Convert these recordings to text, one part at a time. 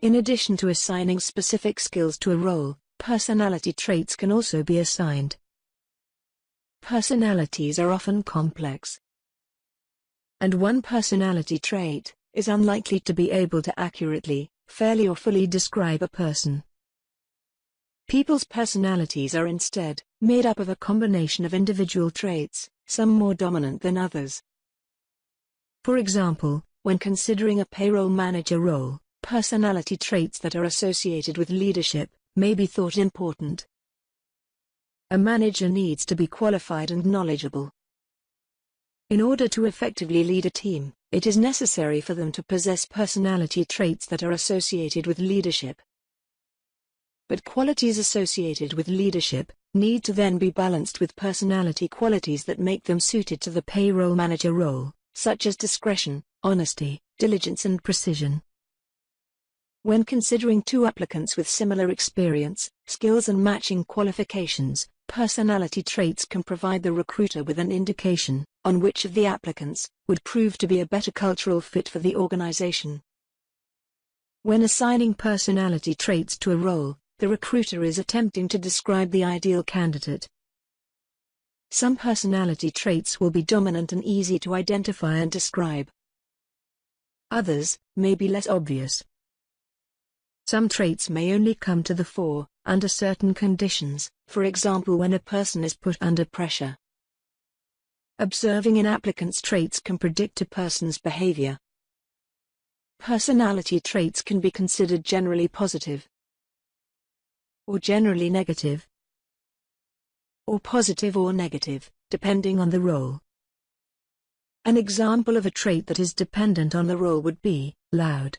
In addition to assigning specific skills to a role, personality traits can also be assigned. Personalities are often complex, and one personality trait is unlikely to be able to accurately, fairly or fully describe a person. People's personalities are instead made up of a combination of individual traits, some more dominant than others. For example, when considering a payroll manager role, personality traits that are associated with leadership may be thought important. A manager needs to be qualified and knowledgeable. In order to effectively lead a team, it is necessary for them to possess personality traits that are associated with leadership. But qualities associated with leadership need to then be balanced with personality qualities that make them suited to the payroll manager role, such as discretion, honesty, diligence and precision. When considering two applicants with similar experience, skills and matching qualifications, personality traits can provide the recruiter with an indication on which of the applicants would prove to be a better cultural fit for the organization. When assigning personality traits to a role, the recruiter is attempting to describe the ideal candidate. Some personality traits will be dominant and easy to identify and describe. Others may be less obvious. Some traits may only come to the fore under certain conditions, for example when a person is put under pressure. Observing an applicant's traits can predict a person's behavior. Personality traits can be considered generally positive, or generally negative, or positive or negative, depending on the role. An example of a trait that is dependent on the role would be loud.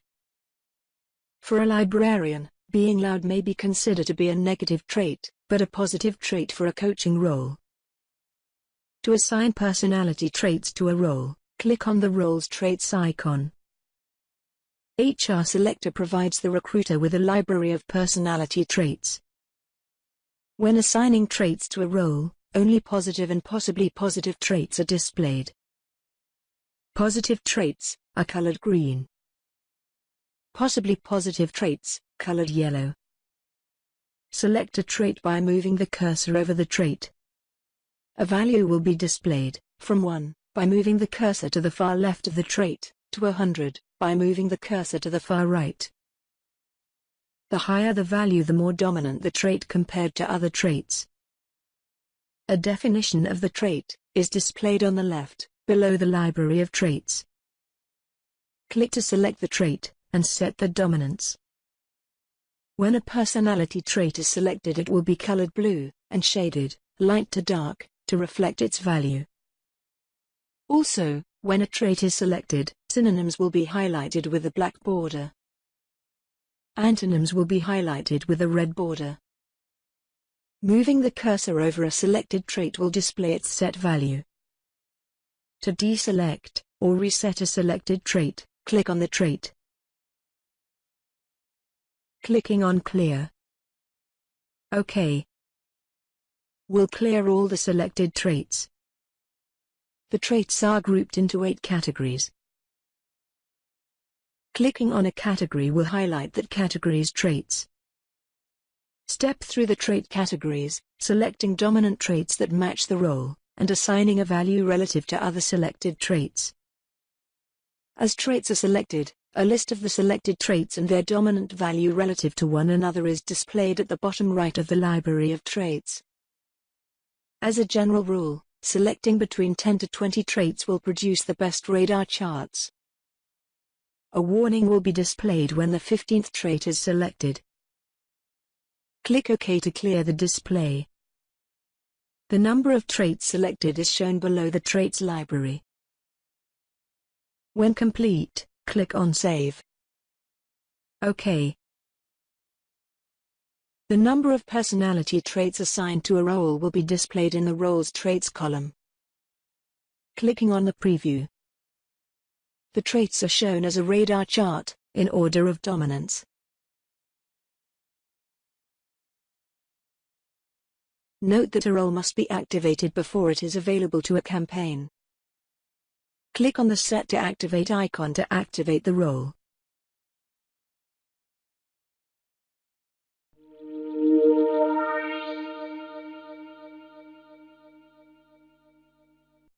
For a librarian, being loud may be considered to be a negative trait, but a positive trait for a coaching role. To assign personality traits to a role, click on the role's traits icon. HR Selector provides the recruiter with a library of personality traits. When assigning traits to a role, only positive and possibly positive traits are displayed. Positive traits are colored green. Possibly positive traits, colored yellow. Select a trait by moving the cursor over the trait. A value will be displayed, from 1, by moving the cursor to the far left of the trait, to 100, by moving the cursor to the far right. The higher the value, the more dominant the trait compared to other traits. A definition of the trait is displayed on the left, below the library of traits. Click to select the trait and set the dominance. When a personality trait is selected, it will be colored blue and shaded, light to dark, to reflect its value. Also, when a trait is selected, synonyms will be highlighted with a black border. Antonyms will be highlighted with a red border. Moving the cursor over a selected trait will display its set value. To deselect or reset a selected trait, click on the trait. Clicking on Clear. OK. Will clear all the selected traits. The traits are grouped into 8 categories. Clicking on a category will highlight that category's traits. Step through the trait categories, selecting dominant traits that match the role, and assigning a value relative to other selected traits. As traits are selected, a list of the selected traits and their dominant value relative to one another is displayed at the bottom right of the library of traits. As a general rule, selecting between 10 to 20 traits will produce the best radar charts. A warning will be displayed when the 15th trait is selected. Click OK to clear the display. The number of traits selected is shown below the traits library. When complete, click on Save. OK. The number of personality traits assigned to a role will be displayed in the Roles Traits column. Clicking on the preview. The traits are shown as a radar chart, in order of dominance. Note that a role must be activated before it is available to a campaign. Click on the Set to Activate icon to activate the role.